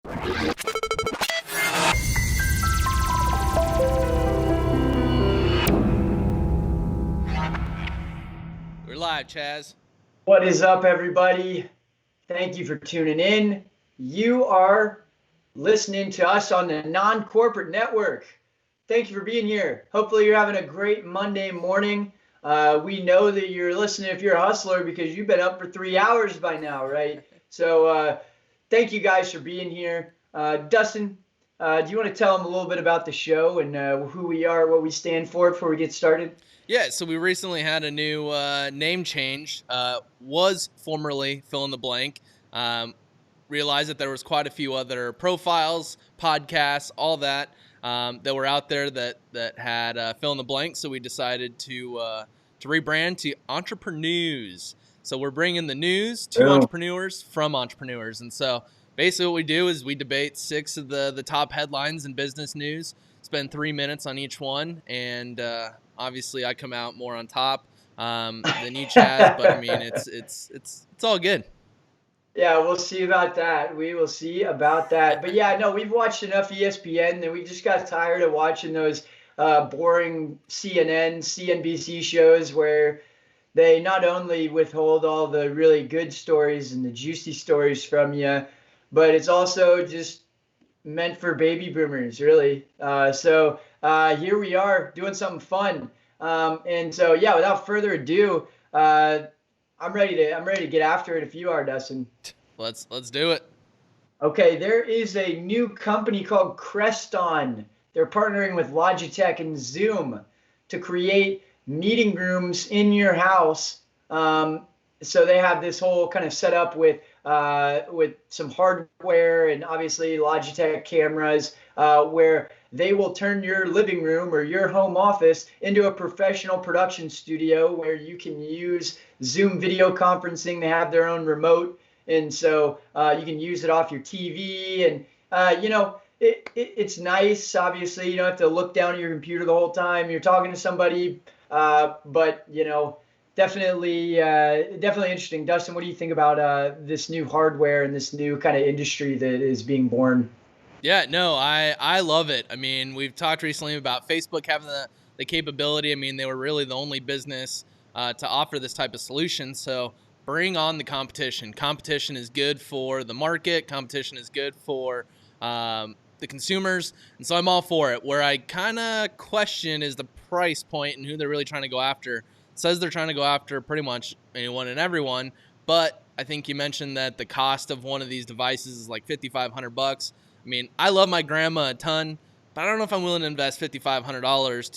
We're live, Chaz. What is up, everybody? Thank you for tuning in. You are listening to us on the Non-Corporate Network. Thank you for being here. Hopefully you're having a great Monday morning. We know that you're listening if you're a hustler because you've been up for 3 hours by now, right? So thank you guys for being here. Dustin, do you want to tell them a little bit about the show and who we are, what we stand for before we get started? Yeah, so we recently had a new name change. Was formerly fill in the blank. Realized that there was quite a few other profiles, podcasts, all that that were out there that had fill in the blank. So we decided to rebrand to Entreprenews. So we're bringing the news to entrepreneurs from entrepreneurs. And so basically what we do is we debate 6 of the top headlines in business news, spend 3 minutes on each one, and obviously I come out more on top than you, Chaz, but I mean it's all good. Yeah, we'll see about that. We will see about that. But yeah, no, we've watched enough ESPN that we just got tired of watching those boring CNN, CNBC shows where they not only withhold all the really good stories and the juicy stories from you, but it's also just meant for baby boomers, really. So here we are doing something fun. And so, yeah, without further ado, I'm ready to get after it if you are, Dustin. Let's do it. Okay, there is a new company called Creston. They're partnering with Logitech and Zoom to create meeting rooms in your house. So they have this whole kind of setup with some hardware and obviously Logitech cameras, where they will turn your living room or your home office into a professional production studio where you can use Zoom video conferencing. They have their own remote, and so you can use it off your TV. And it's nice. Obviously, you don't have to look down at your computer the whole time you're talking to somebody. But definitely interesting. Dustin, what do you think about this new hardware and this new kind of industry that is being born? Yeah, no, I love it. I mean, we've talked recently about Facebook having the capability. I mean, they were really the only business to offer this type of solution. So bring on the competition. Competition is good for the market. Competition is good for the consumers. And so I'm all for it. Where I kind of question is the price point and who they're really trying to go after. It says they're trying to go after pretty much anyone and everyone. But I think you mentioned that the cost of one of these devices is like $5,500. I mean, I love my grandma a ton, but I don't know if I'm willing to invest $5,500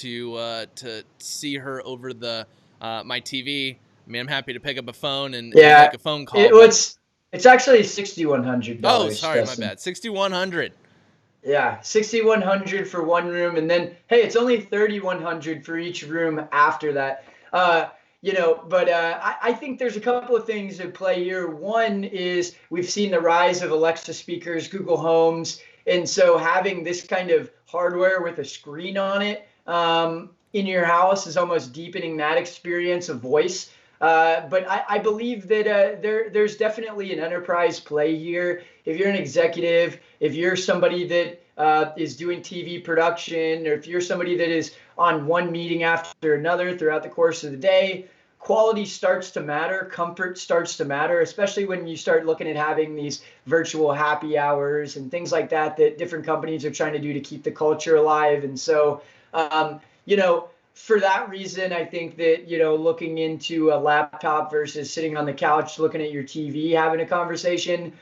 to see her over the my TV. I mean, I'm happy to pick up a phone and make a phone call. It's actually $6,100. Oh, sorry, Dustin. My bad. $6,100. Yeah, $6,100 for one room, and then hey, it's only $3,100 for each room after that. But I think there's a couple of things at play here. One is we've seen the rise of Alexa speakers, Google Homes, and so having this kind of hardware with a screen on it in your house is almost deepening that experience of voice. But I believe that there's definitely an enterprise play here. If you're an executive, if you're somebody that is doing TV production, or if you're somebody that is on one meeting after another throughout the course of the day, quality starts to matter, comfort starts to matter, especially when you start looking at having these virtual happy hours and things like that different companies are trying to do to keep the culture alive. And so, for that reason, I think that, looking into a laptop versus sitting on the couch, looking at your TV, having a conversation,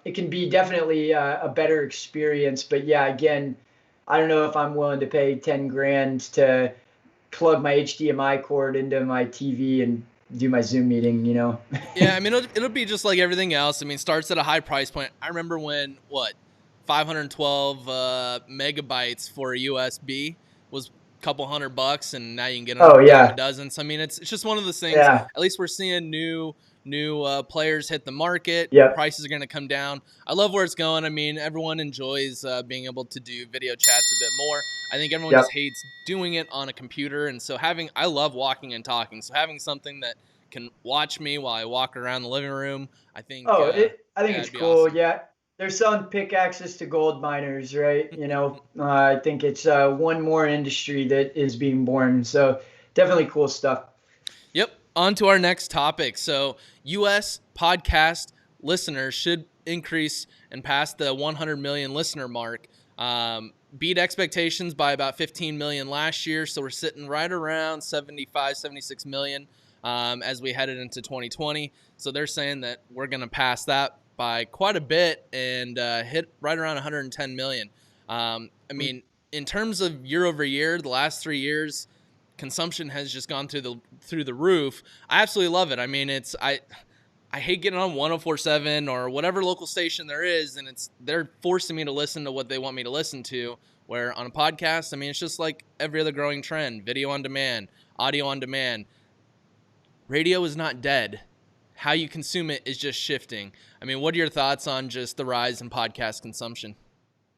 it can be definitely a better experience. But yeah, again, I don't know if I'm willing to pay 10 grand to plug my HDMI cord into my TV and do my Zoom meeting, Yeah, I mean, it'll be just like everything else. I mean, starts at a high price point. I remember when, 512 megabytes for a USB was a couple $100, and now you can get a dozen. So, I mean, it's just one of those things. Yeah. At least we're seeing new players hit the market. Yep. Prices are going to come down. I love where it's going. I mean, everyone enjoys being able to do video chats a bit more. I think everyone just hates doing it on a computer. And so I love walking and talking. So having something that can watch me while I walk around the living room, I think. I think it's cool. Awesome. Yeah. they're selling pickaxes to gold miners, right? I think it's one more industry that is being born. So definitely cool stuff. Yep. On to our next topic. So, U.S. podcast listeners should increase and pass the 100 million listener mark. Beat expectations by about 15 million last year. So, we're sitting right around 75, 76 million as we headed into 2020. So, they're saying that we're going to pass that by quite a bit and hit right around 110 million. I mean, in terms of year over year, the last 3 years, consumption has just gone through the roof. I absolutely love it. I mean, I hate getting on 104.7 or whatever local station there is, and they're forcing me to listen to what they want me to listen to. Where on a podcast, I mean, it's just like every other growing trend: video on demand, audio on demand. Radio is not dead. How you consume it is just shifting. I mean, what are your thoughts on just the rise in podcast consumption?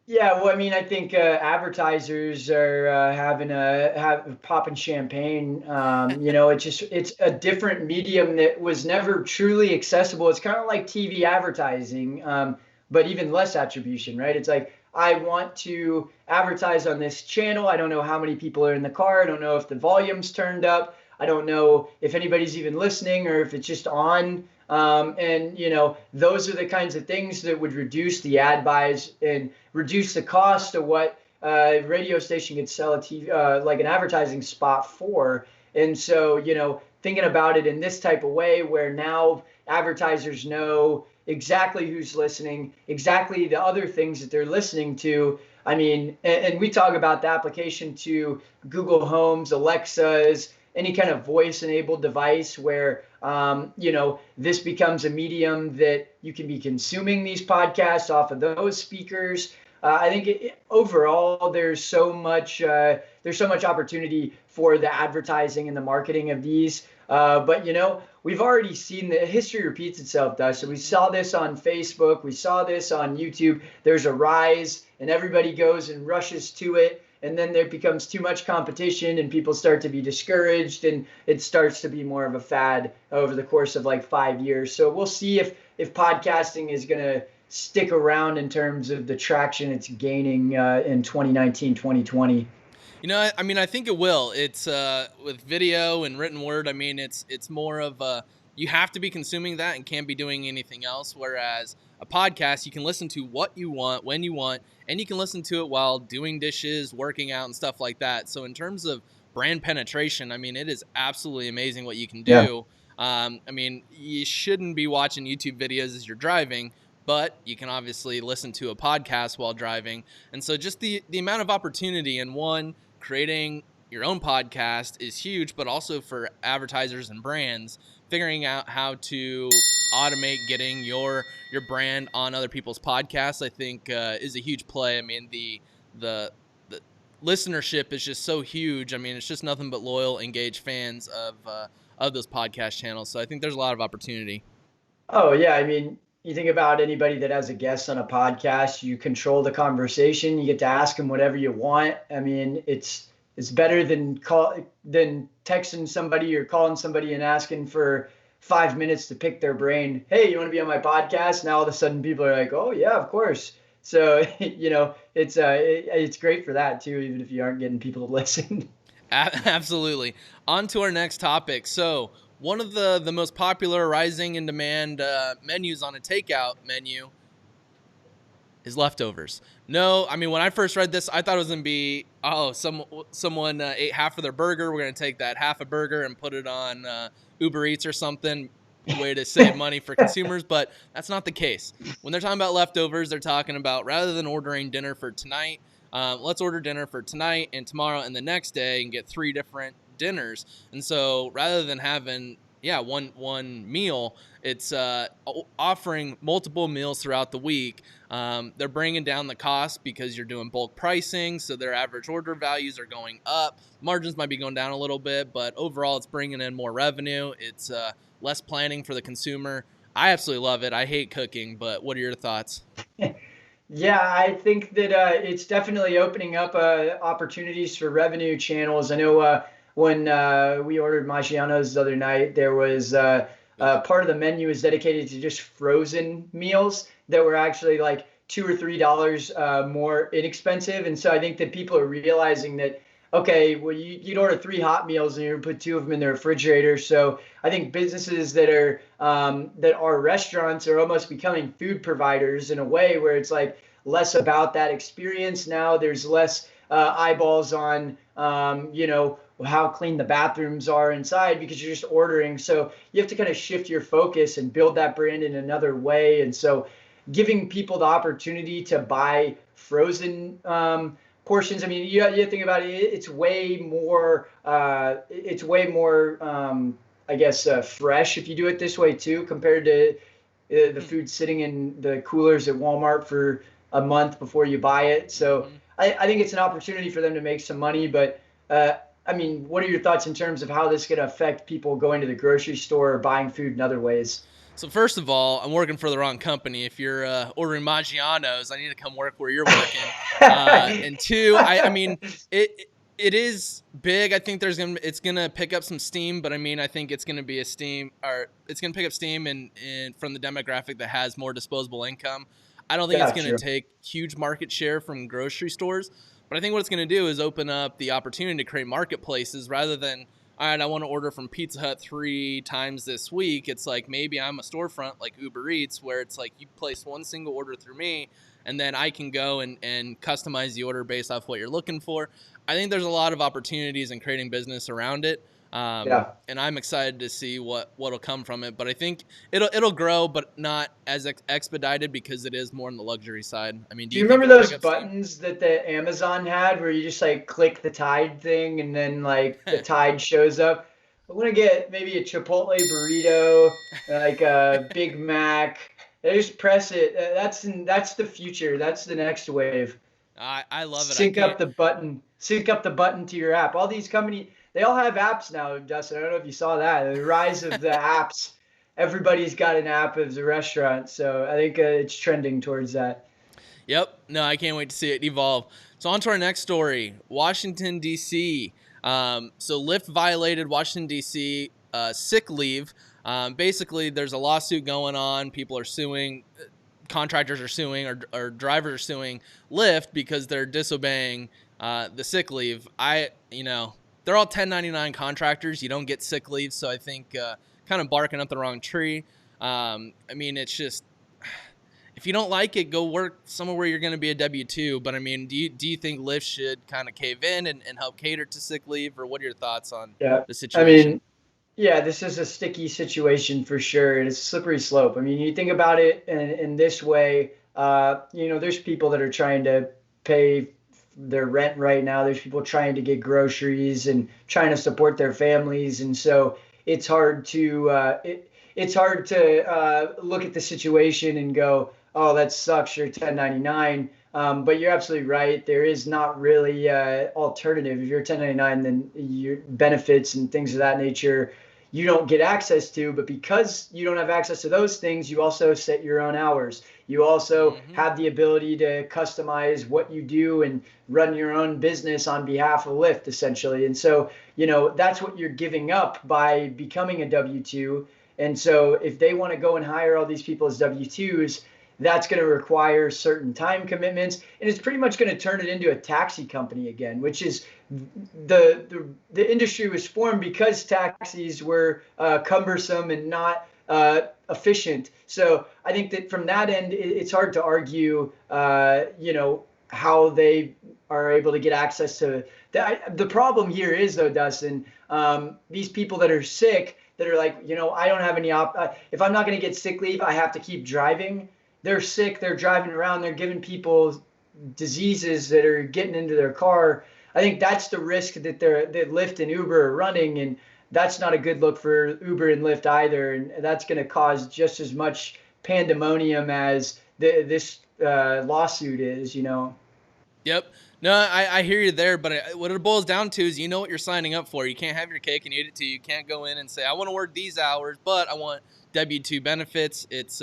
Yeah, well, I mean, I think advertisers are have popping champagne. It's a different medium that was never truly accessible. It's kind of like TV advertising, but even less attribution, right? It's like I want to advertise on this channel. I don't know how many people are in the car. I don't know if the volume's turned up. I don't know if anybody's even listening or if it's just on. Those are the kinds of things that would reduce the ad buys and reduce the cost of what a radio station could sell a TV, like an advertising spot for. And so, thinking about it in this type of way where now advertisers know exactly who's listening, exactly the other things that they're listening to. I mean, and we talk about the application to Google Homes, Alexas, any kind of voice enabled device where this becomes a medium that you can be consuming these podcasts off of those speakers. I think overall there's so much opportunity for the advertising and the marketing of these. But we've already seen the history repeats itself, Dust. So we saw this on Facebook, we saw this on YouTube. There's a rise, and everybody goes and rushes to it. And then there becomes too much competition and people start to be discouraged and it starts to be more of a fad over the course of like 5 years. So we'll see if podcasting is going to stick around in terms of the traction it's gaining in 2019, 2020. I mean, I think it will. It's with video and written word. I mean, it's more of you have to be consuming that and can't be doing anything else. Whereas a podcast, you can listen to what you want, when you want, and you can listen to it while doing dishes, working out, and stuff like that. So in terms of brand penetration, I mean, it is absolutely amazing what you can do. Yeah. I mean, you shouldn't be watching YouTube videos as you're driving, but you can obviously listen to a podcast while driving. And so just the amount of opportunity in one, creating your own podcast is huge, but also for advertisers and brands, figuring out how to automate getting your brand on other people's podcasts, I think is a huge play. I mean, the listenership is just so huge. I mean, it's just nothing but loyal, engaged fans of those podcast channels. So I think there's a lot of opportunity. Oh yeah, I mean, you think about anybody that has a guest on a podcast, you control the conversation, you get to ask them whatever you want. I mean, it's better than texting somebody or calling somebody and asking for 5 minutes to pick their brain. Hey, you want to be on my podcast? Now all of a sudden people are like, oh yeah, of course. So, it's great for that too, even if you aren't getting people to listen. Absolutely. On to our next topic. So one of the most popular rising in demand menus on a takeout menu is leftovers. No, I mean, when I first read this, I thought it was going to be, someone ate half of their burger. We're going to take that half a burger and put it on Uber Eats or something, way to save money for consumers. But that's not the case. When they're talking about leftovers, they're talking about rather than ordering dinner for tonight, let's order dinner for tonight and tomorrow and the next day and get 3 different dinners. And so rather than having one meal, it's offering multiple meals throughout the week. They're bringing down the cost because you're doing bulk pricing, so their average order values are going up. Margins might be going down a little bit, but overall it's bringing in more revenue. It's less planning for the consumer. I absolutely love it. I hate cooking, but what are your thoughts? Yeah, I think that it's definitely opening up opportunities for revenue channels. I know when we ordered Maggiano's the other night, there was part of the menu is dedicated to just frozen meals that were actually like $2 or $3 more inexpensive. And so I think that people are realizing that, okay, well, you'd order 3 hot meals and you put 2 of them in the refrigerator. So I think businesses that are restaurants are almost becoming food providers in a way where it's like less about that experience. Now there's less eyeballs on, how clean the bathrooms are inside because you're just ordering. So you have to kind of shift your focus and build that brand in another way. And so giving people the opportunity to buy frozen portions. I mean, you think about it, it's way more, I guess, fresh if you do it this way too, compared to the food sitting in the coolers at Walmart for a month before you buy it. So I think it's an opportunity for them to make some money. But I mean, what are your thoughts in terms of how this is going to affect people going to the grocery store or buying food in other ways? So first of all, I'm working for the wrong company. If you're ordering Maggiano's, I need to come work where you're working. And two, I mean, it is big. I think it's gonna pick up some steam, but I mean, I think it's gonna be it's gonna pick up steam in from the demographic that has more disposable income. I don't think it's gonna take huge market share from grocery stores, but I think what it's gonna do is open up the opportunity to create marketplaces rather than, all right, I want to order from Pizza Hut 3 times this week. It's like maybe I'm a storefront like Uber Eats where it's like you place one single order through me and then I can go and customize the order based off what you're looking for. I think there's a lot of opportunities in creating business around it. And I'm excited to see what'll come from it. But I think it'll grow, but not as expedited because it is more on the luxury side. I mean, do you remember those buttons that the Amazon had where you just like click the Tide thing and then like the Tide shows up? I want to get maybe a Chipotle burrito, like a Big Mac. I just press it. That's the future. That's the next wave. I love it. Sync up the button to your app. All these companies, they all have apps now, Dustin. I don't know if you saw that. The rise of the apps. Everybody's got an app as a restaurant. So I think it's trending towards that. Yep. No, I can't wait to see it evolve. So on to our next story, Washington, D.C. So Lyft violated Washington, D.C. Sick leave. Basically, there's a lawsuit going on. People are suing. Contractors are suing or drivers are suing Lyft because they're disobeying the sick leave. They're all 1099 contractors. You don't get sick leave, so I think kind of barking up the wrong tree. I mean, it's just, if you don't like it, go work somewhere where you're going to be a W-2. But I mean, do you think Lyft should kind of cave in and help cater to sick leave, or what are your thoughts on the situation? I mean, yeah, this is a sticky situation for sure. It's a slippery slope. I mean, you think about it in this way, there's people that are trying to pay their rent right now. There's people trying to get groceries and trying to support their families. And so it's hard to look at the situation and go, oh, that sucks, you're 1099. But you're absolutely right. There is not really alternative. If you're 1099, then your benefits and things of that nature you don't get access to. But because you don't have access to those things, you also set your own hours. You also have the ability to customize what you do and run your own business on behalf of Lyft, essentially. And so, that's what you're giving up by becoming a W-2. And so if they want to go and hire all these people as W-2s, that's going to require certain time commitments, and it's pretty much going to turn it into a taxi company again, which is the industry was formed because taxis were cumbersome and not efficient. So I think that from that end, it's hard to argue, how they are able to get access to that. The problem here is, though, Dustin, these people that are sick, that are like, I don't have any if I'm not going to get sick leave, I have to keep driving. They're sick, they're driving around, they're giving people diseases that are getting into their car. I think that's the risk that Lyft and Uber are running, and that's not a good look for Uber and Lyft either. And that's going to cause just as much pandemonium as this lawsuit is, Yep. No, I hear you there, but what it boils down to is what you're signing up for. You can't have your cake and eat it too. You can't go in and say, I want to work these hours, but I want W-2 benefits. It's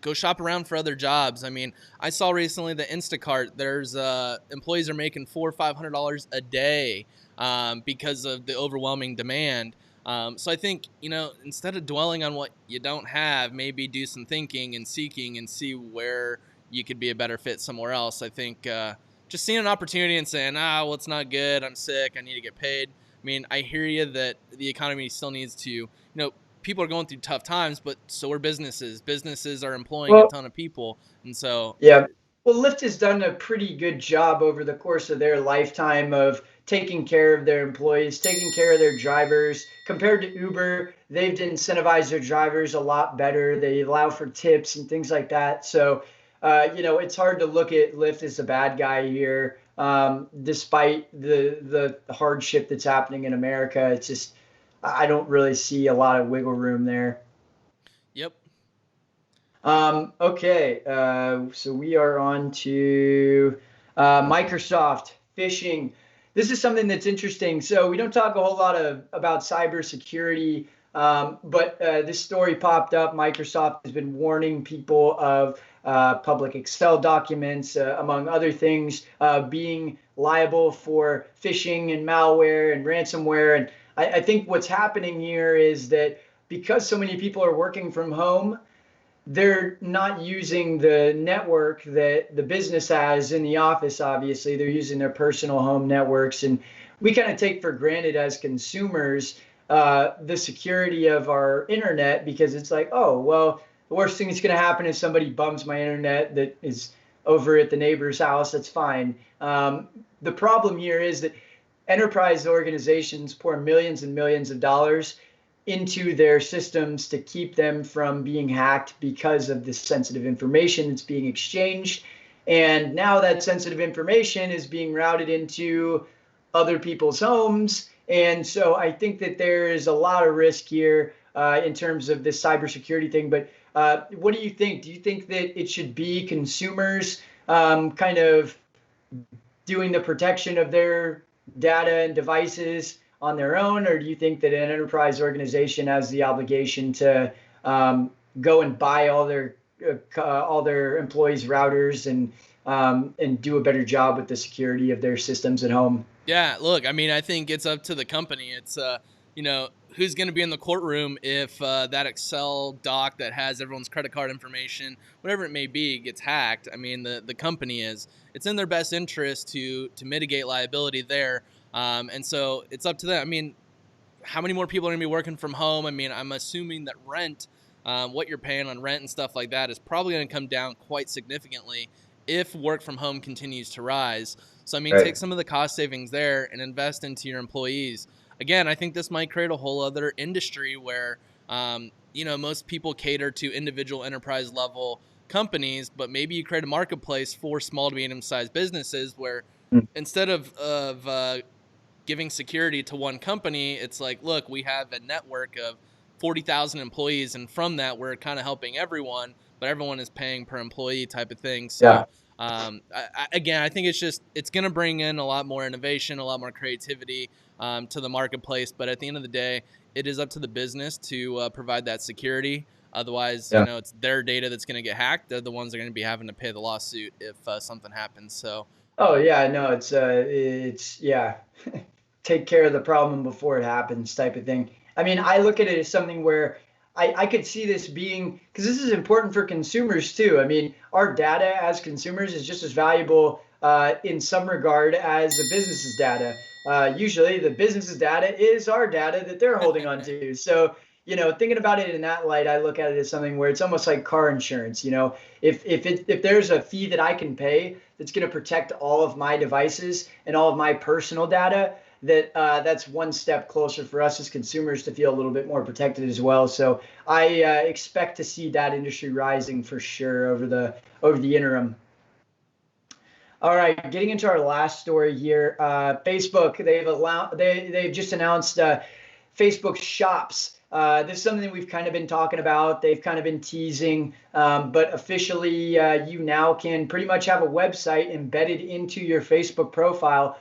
go shop around for other jobs. I mean, I saw recently the Instacart, there's employees are making $400 or $500 a day because of the overwhelming demand. So I think, instead of dwelling on what you don't have, maybe do some thinking and seeking and see where you could be a better fit somewhere else. I think just seeing an opportunity and saying, well, it's not good. I'm sick. I need to get paid. I mean, I hear you that the economy still needs to, people are going through tough times, but so are businesses. Businesses are employing a Well, ton of people. And so, yeah. Well, Lyft has done a pretty good job over the course of their lifetime of taking care of their employees, taking care of their drivers. Compared to Uber, they've incentivized their drivers a lot better. They allow for tips and things like that. So, it's hard to look at Lyft as a bad guy here, despite the hardship that's happening in America. It's just I don't really see a lot of wiggle room there. yep. Okay, so we are on to Microsoft phishing. This is something that's interesting. So we don't talk a whole lot about cybersecurity, but this story popped up. Microsoft has been warning people of public Excel documents, among other things, being liable for phishing and malware and ransomware. And I think what's happening here is that because so many people are working from home, they're not using the network that the business has in the office. Obviously, they're using their personal home networks, and we kind of take for granted as consumers the security of our internet, because it's like, oh well, the worst thing that's going to happen is somebody bums my internet that is over at the neighbor's house. That's fine. The problem here is that enterprise organizations pour millions and millions of dollars into their systems to keep them from being hacked because of the sensitive information that's being exchanged. And now that sensitive information is being routed into other people's homes. And so I think that there is a lot of risk here in terms of this cybersecurity thing. But what do you think? Do you think that it should be consumers kind of doing the protection of their data and devices on their own, or do you think that an enterprise organization has the obligation to go and buy all their employees' routers and do a better job with the security of their systems at home? Yeah, look, I mean, I think it's up to the company. It's, who's going to be in the courtroom if that Excel doc that has everyone's credit card information, whatever it may be, gets hacked. I mean, the company is. It's in their best interest to mitigate liability there. And so it's up to them. I mean, how many more people are going to be working from home? I mean, I'm assuming that rent, what you're paying on rent and stuff like that, is probably going to come down quite significantly if work from home continues to rise. So, I mean, Right. take some of the cost savings there and invest into your employees. Again, I think this might create a whole other industry where, most people cater to individual enterprise level companies, but maybe you create a marketplace for small to medium sized businesses where Mm. instead of giving security to one company, it's like, look, we have a network of 40,000 employees, and from that, we're kind of helping everyone, but everyone is paying per employee type of thing. Yeah. So, again, I think it's going to bring in a lot more innovation, a lot more creativity to the marketplace. But at the end of the day, it is up to the business to provide that security. Otherwise, Yeah. it's their data that's going to get hacked. They're the ones that are going to be having to pay the lawsuit if something happens. So, Oh yeah, no, it's yeah, take care of the problem before it happens type of thing. I mean, I look at it as something where I could see this being, because this is important for consumers too. I mean, our data as consumers is just as valuable in some regard as the business's data. Usually, the business's data is our data that they're holding on to. So, thinking about it in that light, I look at it as something where it's almost like car insurance. If there's a fee that I can pay that's going to protect all of my devices and all of my personal data, that's one step closer for us as consumers to feel a little bit more protected as well. So I expect to see that industry rising for sure over the interim. All right, getting into our last story here. Facebook, they've just announced Facebook Shops. This is something that we've kind of been talking about. They've kind of been teasing, but officially, you now can pretty much have a website embedded into your Facebook profile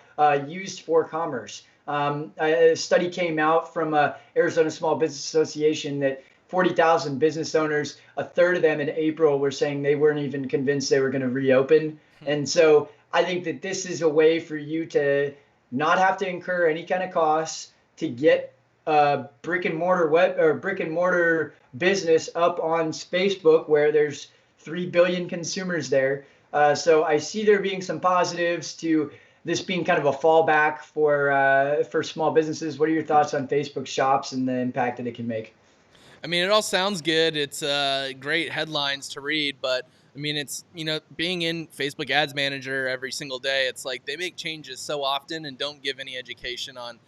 used for commerce. A study came out from Arizona Small Business Association that 40,000 business owners, a third of them in April, were saying they weren't even convinced they were going to reopen. And so I think that this is a way for you to not have to incur any kind of costs to get brick and mortar business up on Facebook, where there's 3 billion consumers there. So I see there being some positives to this being kind of a fallback for small businesses. What are your thoughts on Facebook Shops and the impact that it can make? I mean, it all sounds good. It's great headlines to read, but I mean, it's, being in Facebook Ads Manager every single day, it's like they make changes so often and don't give any education on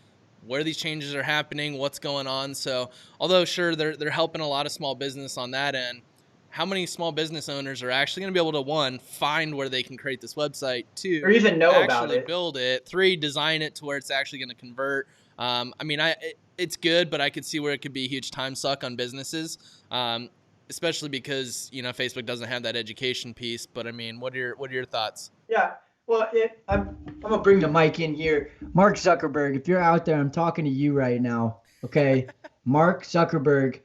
where these changes are happening, what's going on. So, although sure, they're helping a lot of small business on that end, how many small business owners are actually going to be able to, one, find where they can create this website, Or two, even know about actually it? build it, three, design it to where it's actually going to convert. I mean, it's good, but I could see where it could be a huge time suck on businesses, especially because Facebook doesn't have that education piece. But I mean, what are your thoughts? Yeah. Well, I'm gonna bring the mic in here. Mark Zuckerberg, if you're out there, I'm talking to you right now. Okay, Mark Zuckerberg.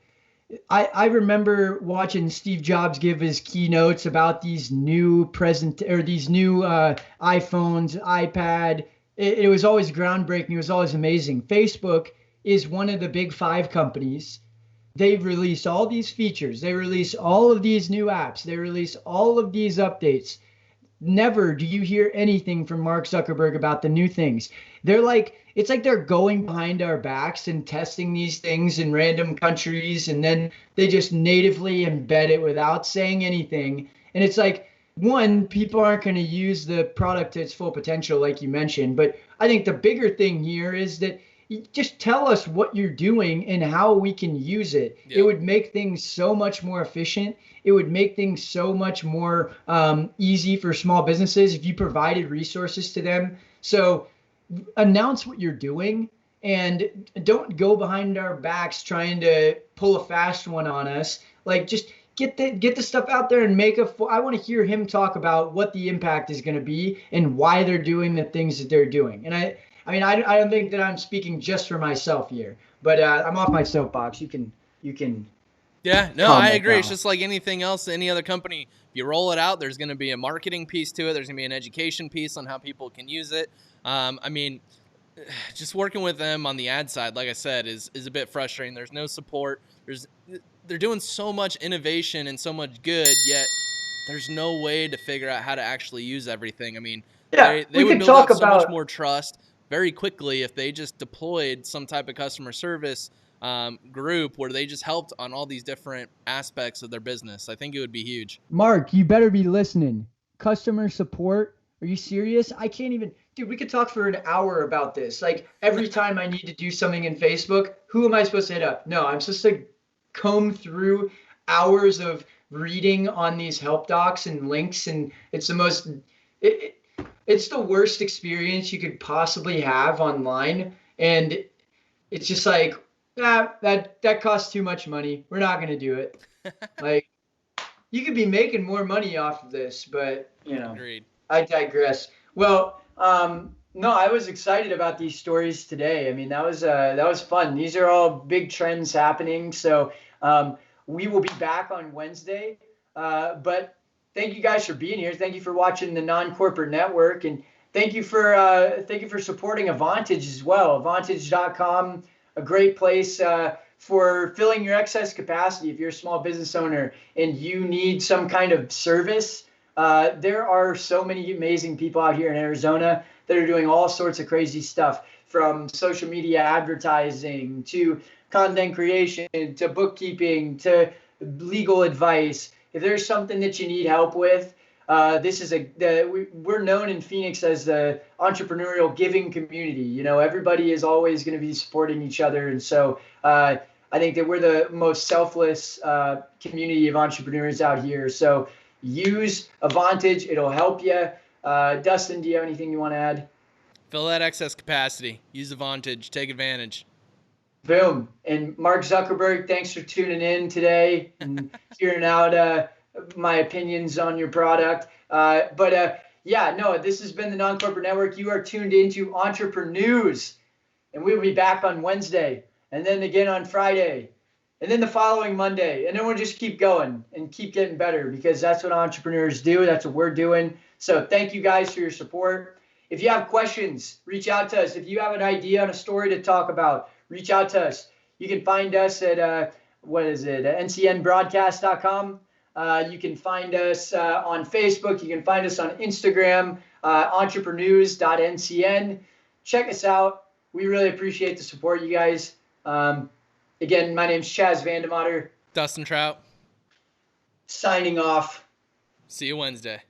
I remember watching Steve Jobs give his keynotes about these new iPhones, iPad. It was always groundbreaking. It was always amazing. Facebook is one of the big five companies. They release all these features. They release all of these new apps. They release all of these updates. Never do you hear anything from Mark Zuckerberg about the new things. It's like they're going behind our backs and testing these things in random countries, and then they just natively embed it without saying anything. And it's like, one, people aren't going to use the product to its full potential, like you mentioned. But I think the bigger thing here is that you just tell us what you're doing and how we can use it. It Yep. would make things so much more efficient. It would make things so much more easy for small businesses if you provided resources to them. So announce what you're doing and don't go behind our backs trying to pull a fast one on us. Like, just get the stuff out there and I want to hear him talk about what the impact is going to be and why they're doing the things that they're doing. And I mean, I don't think that I'm speaking just for myself here, but I'm off my soapbox. You can Yeah, no, I comment agree. It's now. just like anything else, any other company. If you roll it out, there's going to be a marketing piece to it. There's going to be an education piece on how people can use it. I mean, just working with them on the ad side, like I said, is a bit frustrating. There's no support. They're doing so much innovation and so much good, yet there's no way to figure out how to actually use everything. I mean, Yeah, they we would could build talk up so much about. more trust very quickly if they just deployed some type of customer service group where they just helped on all these different aspects of their business. I think it would be huge. Mark, you better be listening. Customer support? Are you serious? I can't even. Dude, we could talk for an hour about this. Like, every time I need to do something in Facebook, who am I supposed to hit up? No, I'm supposed to comb through hours of reading on these help docs and links, and it's the most. It, it's the worst experience you could possibly have online, and it's just like, that costs too much money. We're not gonna do it. Like, you could be making more money off of this, but Agreed. I digress. Well, no, I was excited about these stories today. I mean, that was fun. These are all big trends happening. So we will be back on Wednesday. But thank you guys for being here. Thank you for watching the Non-Corporate Network, and thank you for supporting Avantage as well. Avantage.com, a great place for filling your excess capacity. If you're a small business owner and you need some kind of service, there are so many amazing people out here in Arizona that are doing all sorts of crazy stuff, from social media advertising to content creation to bookkeeping to legal advice. If there's something that you need help with, we're known in Phoenix as the entrepreneurial giving community. Everybody is always going to be supporting each other, and so I think that we're the most selfless community of entrepreneurs out here. So use Avantage; it'll help you. Dustin, do you have anything you want to add? Fill that excess capacity. Use Advantage. Take advantage. Boom. And Mark Zuckerberg, thanks for tuning in today and hearing out my opinions on your product. Yeah, no, this has been the Non-Corporate Network. You are tuned into Entreprenews, and we will be back on Wednesday, and then again on Friday, and then the following Monday, and then we'll just keep going and keep getting better, because that's what entrepreneurs do. That's what we're doing. So thank you guys for your support. If you have questions, reach out to us. If you have an idea on a story to talk about, reach out to us. You can find us at ncnbroadcast.com. You can find us on Facebook. You can find us on Instagram, entreprenews.ncn. Check us out. We really appreciate the support, you guys. Again, my name's Chaz Vandemotter. Dustin Trout. Signing off. See you Wednesday.